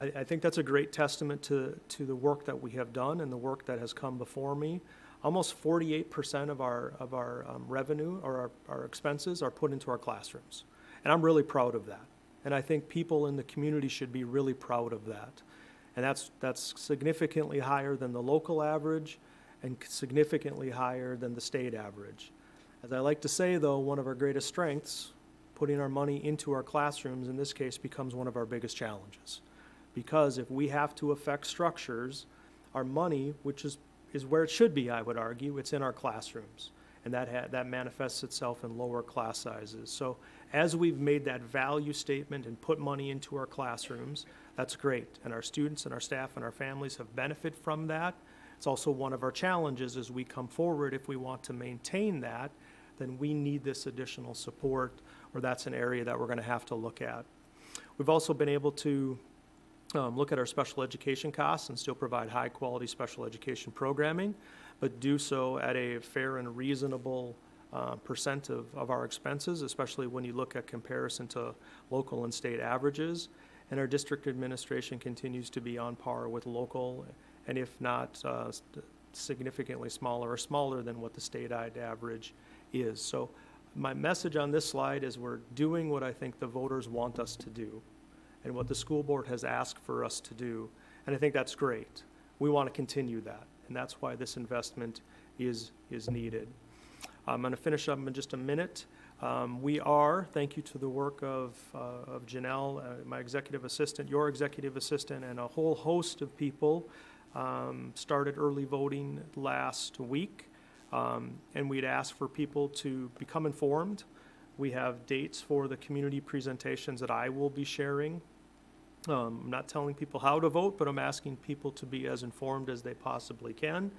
S9: I think that's a great testament to the work that we have done and the work that has come before me. Almost 48% of our revenue or our expenses are put into our classrooms. And I'm really proud of that. And I think people in the community should be really proud of that. And that's significantly higher than the local average and significantly higher than the state average. As I like to say, though, one of our greatest strengths, putting our money into our classrooms, in this case, becomes one of our biggest challenges. Because if we have to affect structures, our money, which is where it should be, I would argue, it's in our classrooms. And that manifests itself in lower class sizes. So as we've made that value statement and put money into our classrooms, that's great. And our students and our staff and our families have benefited from that. It's also one of our challenges as we come forward. If we want to maintain that, then we need this additional support, or that's an area that we're going to have to look at. We've also been able to look at our special education costs and still provide high quality special education programming, but do so at a fair and reasonable percent of our expenses, especially when you look at comparison to local and state averages. And our district administration continues to be on par with local, and if not significantly smaller or smaller than what the statewide average is. So my message on this slide is we're doing what I think the voters want us to do and what the school board has asked for us to do. And I think that's great. We want to continue that. And that's why this investment is needed. I'm going to finish up in just a minute. Thank you to the work of Janelle, my executive assistant, your executive assistant, and a whole host of people, started early voting last week. And we'd asked for people to become informed. We have dates for the community presentations that I will be sharing. I'm not telling people how to vote, but I'm asking people to be as informed as they possibly can.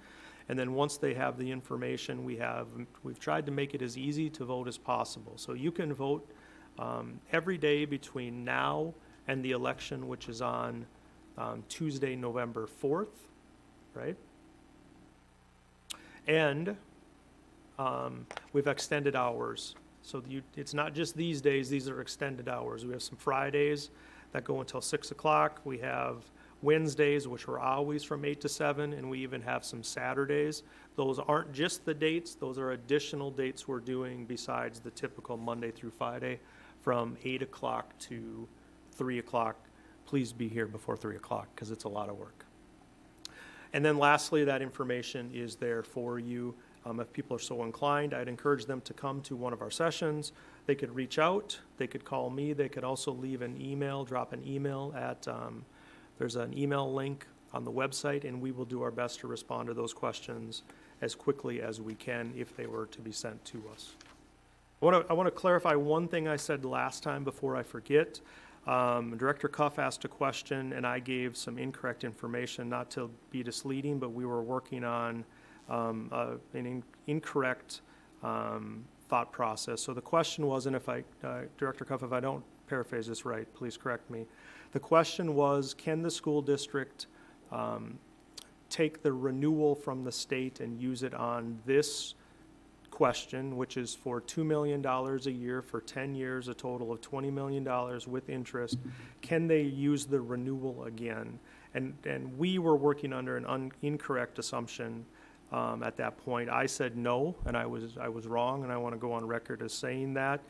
S9: And then once they have the information, we've tried to make it as easy to vote as possible. So you can vote every day between now and the election, which is on Tuesday, November 4th, right? And we've extended hours. So it's not just these days, these are extended hours. We have some Fridays that go until 6 o'clock. We have Wednesdays, which are always from 8 to 7, and we even have some Saturdays. Those aren't just the dates, those are additional dates we're doing besides the typical Monday through Friday from 8 o'clock to 3 o'clock. Please be here before 3 o'clock because it's a lot of work. And then lastly, that information is there for you. If people are so inclined, I'd encourage them to come to one of our sessions. They could reach out, they could call me, they could also leave an email, drop an email at, there's an email link on the website, and we will do our best to respond to those questions as quickly as we can if they were to be sent to us. I want to clarify one thing I said last time before I forget. Director Cuff asked a question, and I gave some incorrect information, not to be misleading, but we were working on an incorrect thought process. So the question was, and if Director Cuff, if I don't paraphrase this right, please correct me. The question was, can the school district take the renewal from the state and use it on this question, which is for $2 million a year for 10 years, a total of $20 million with interest? Can they use the renewal again? And we were working under an incorrect assumption at that point. I said no, and I was wrong, and I want to go on record as saying that.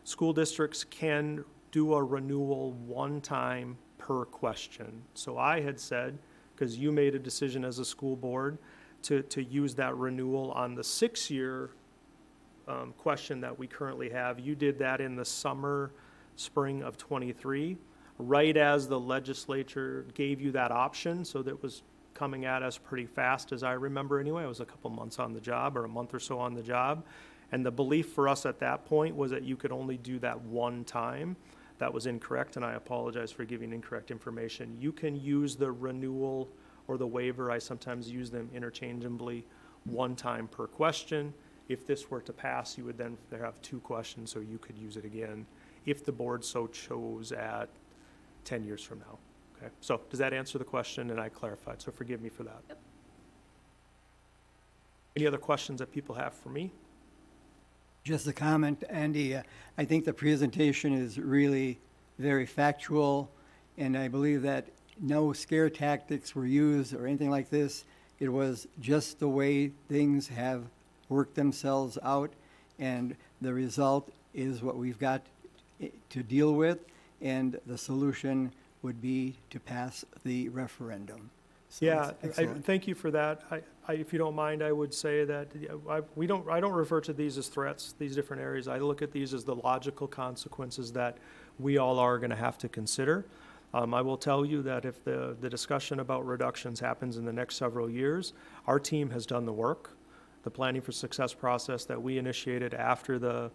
S9: School districts can do a renewal one time per question. So I had said, because you made a decision as a school board to use that renewal on the 6-year question that we currently have. You did that in the spring of 23, right as the legislature gave you that option. So that was coming at us pretty fast, as I remember anyway. I was a couple months on the job, or a month or so on the job. And the belief for us at that point was that you could only do that one time. That was incorrect, and I apologize for giving incorrect information. You can use the renewal or the waiver, I sometimes use them interchangeably, one time per question. If this were to pass, you would then have 2 questions, so you could use it again if the board so chose at 10 years from now. Okay, so does that answer the question? And I clarified, so forgive me for that.
S8: Yep.
S9: Any other questions that people have for me?
S1: Just a comment, Andy. I think the presentation is really very factual, and I believe that no scare tactics were used or anything like this. It was just the way things have worked themselves out, and the result is what we've got to deal with, and the solution would be to pass the referendum. So
S9: Yeah,
S1: that's excellent.
S9: thank you for that. If you don't mind, I would say that I don't refer to these as threats, these different areas. I look at these as the logical consequences that we all are going to have to consider. I will tell you that if the discussion about reductions happens in the next several years, our team has done the work. The planning for success process that we initiated after the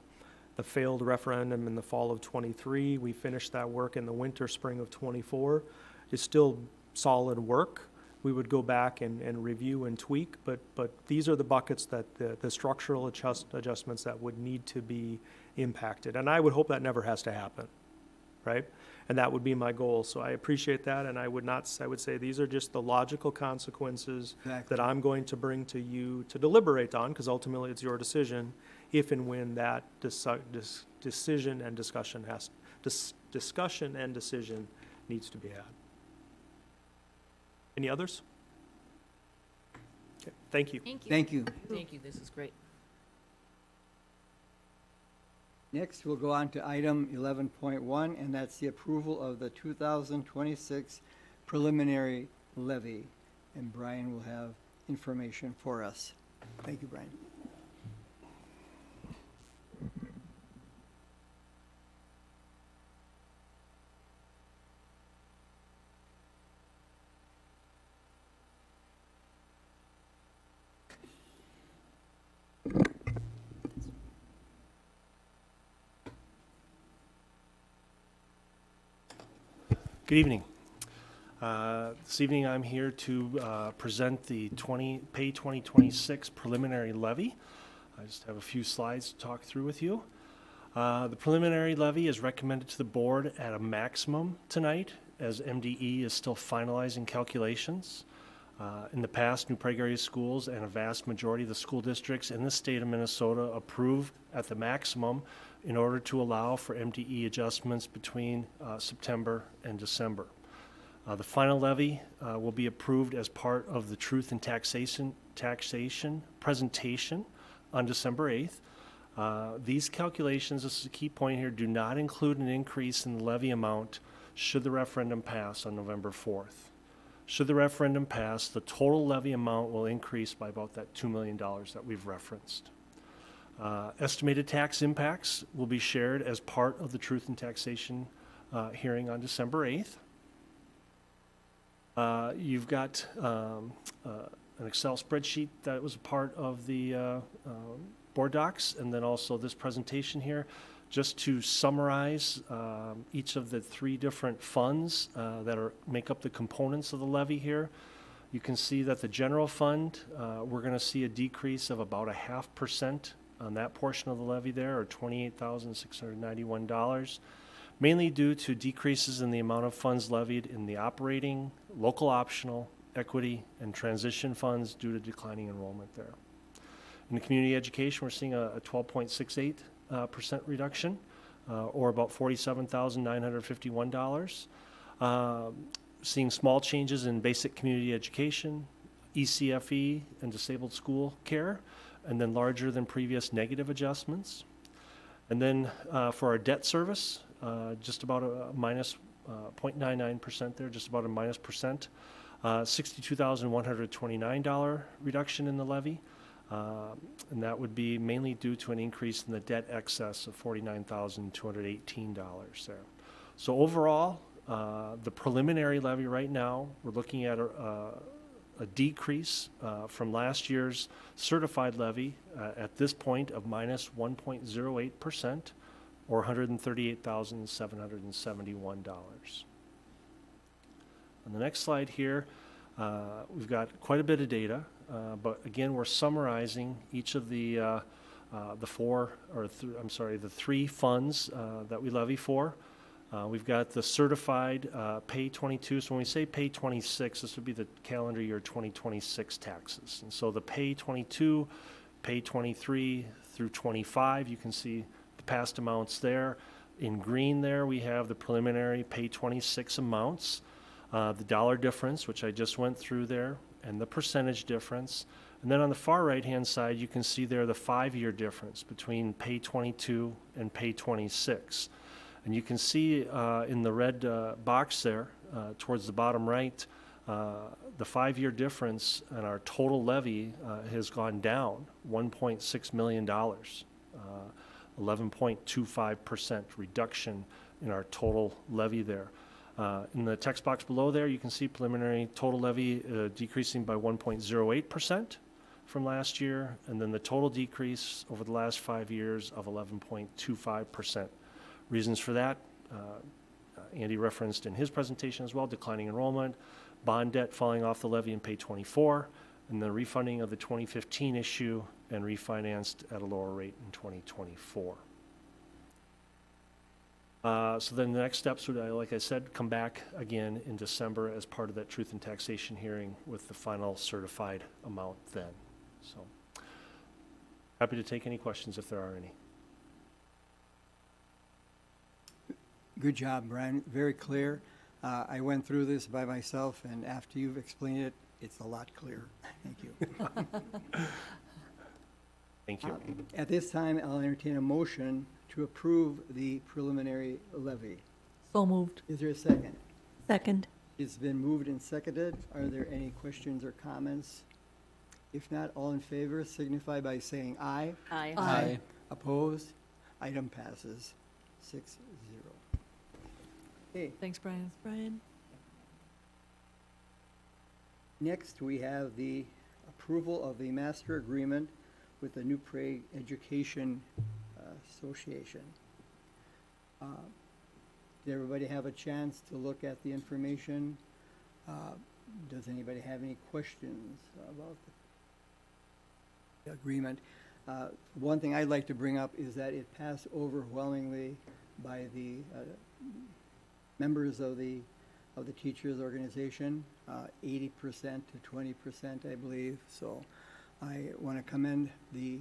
S9: failed referendum in the fall of 23, we finished that work in the winter, spring of 24, is still solid work. We would go back and review and tweak, but these are the buckets that the structural adjustments that would need to be impacted. And I would hope that never has to happen, right? And that would be my goal. So I appreciate that, and I would say these are just the logical consequences
S1: Exactly.
S9: that I'm going to bring to you to deliberate on, because ultimately it's your decision, if and when that decision and discussion needs to be had. Any others? Okay, thank you.
S8: Thank you.
S1: Thank you.
S11: Thank you, this is great.
S1: Next, we'll go on to item 11.1, and that's the approval of the 2026 preliminary levy. And Brian will have information for us. Thank you, Brian.
S12: Good evening. This evening I'm here to present the Pay 2026 preliminary levy. I just have a few slides to talk through with you. The preliminary levy is recommended to the board at a maximum tonight, as MDE is still finalizing calculations. In the past, New Prague area schools and a vast majority of the school districts in the state of Minnesota approve at the maximum in order to allow for MDE adjustments between September and December. The final levy will be approved as part of the Truth in Taxation presentation on December 8th. These calculations, this is a key point here, do not include an increase in the levy amount should the referendum pass on November 4th. Should the referendum pass, the total levy amount will increase by about that $2 million that we've referenced. Estimated tax impacts will be shared as part of the Truth in Taxation hearing on December 8th. You've got an Excel spreadsheet that was a part of the board docs, and then also this presentation here, just to summarize each of the three different funds that make up the components of the levy here. You can see that the general fund, we're going to see a decrease of about 0.5% on that portion of the levy there, or $28,691, mainly due to decreases in the amount of funds levied in the operating, local optional, equity, and transition funds due to declining enrollment there. In the community education, we're seeing a 12.68% reduction, or about $47,951. Seeing small changes in basic community education, ECFE, and disabled school care, and then larger than previous negative adjustments. And then for our debt service, just about a minus 0.99% there, just about a minus percent. $62,129 reduction in the levy. And that would be mainly due to an increase in the debt excess of $49,218 there. So overall, the preliminary levy right now, we're looking at a decrease from last year's certified levy at this point of minus 1.08%, or $138,771. On the next slide here, we've got quite a bit of data, but again, we're summarizing each of the three funds that we levy for. We've got the certified pay 22. So when we say pay 26, this would be the calendar year 2026 taxes. And so the pay 22, pay 23 through 25, you can see the past amounts there. In green there, we have the preliminary pay 26 amounts, the dollar difference, which I just went through there, and the percentage difference. And then on the far right-hand side, you can see there the 5-year difference between pay 22 and pay 26. And you can see in the red box there, towards the bottom right, the 5-year difference in our total levy has gone down $1.6 million, 11.25% reduction in our total levy there. In the text box below there, you can see preliminary total levy decreasing by 1.08% from last year, and then the total decrease over the last 5 years of 11.25%. Reasons for that, Andy referenced in his presentation as well: declining enrollment, bond debt falling off the levy in pay 24, and the refunding of the 2015 issue and refinanced at a lower rate in 2024. So then the next steps would, like I said, come back again in December as part of that Truth in Taxation hearing with the final certified amount then. So happy to take any questions if there are any.
S1: Good job, Brian. Very clear. I went through this by myself, and after you've explained it, it's a lot clearer. Thank you.
S12: Thank you.
S1: At this time, I'll entertain a motion to approve the preliminary levy.
S7: So moved.
S1: Is there a second?
S6: Second.
S1: It's been moved and seconded. Are there any questions or comments? If not, all in favor signify by saying aye.
S11: Aye.
S1: Aye. Opposed? Item passes 6-0. Okay,
S7: Thanks, Brian.
S6: Brian?
S1: next we have the approval of the master agreement with the New Prague Education Association. Did everybody have a chance to look at the information? Does anybody have any questions about the agreement? One thing I'd like to bring up is that it passed overwhelmingly by the members of the teachers' organization, 80% to 20%, I believe. So I want to commend the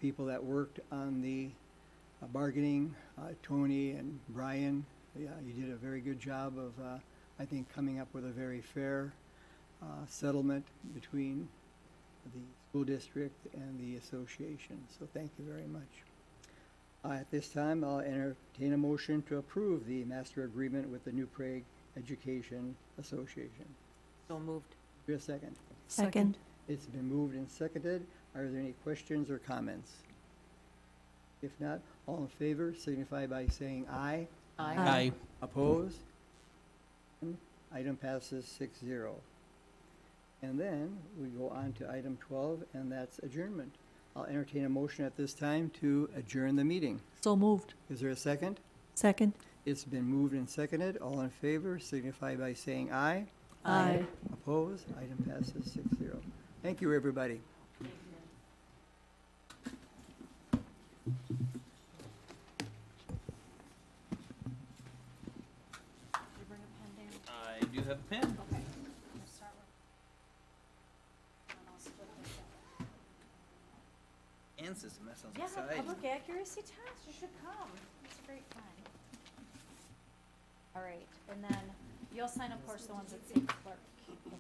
S1: people that worked on the bargaining, Tony and Brian. Yeah, you did a very good job of, I think, coming up with a very fair settlement between the school district and the association. So thank you very much. At this time, I'll entertain a motion to approve the master agreement with the New Prague Education Association.
S11: So moved.
S1: Do a second.
S6: Second.
S1: It's been moved and seconded. Are there any questions or comments? If not, all in favor signify by saying aye.
S11: Aye.
S1: Opposed? Item passes 6-0. And then we go on to item 12, and that's adjournment. I'll entertain a motion at this time to adjourn the meeting.
S7: So moved.
S1: Is there a second?
S6: Second.
S1: It's been moved and seconded. All in favor signify by saying aye.
S7: Aye.
S1: Opposed? Item passes 6-0. Thank you, everybody.
S10: I do have a pen. And system, that sounds exciting.
S13: Accuracy test, you should come. It's a great fun. All right, and then you'll sign, of course, the ones that say clerk. And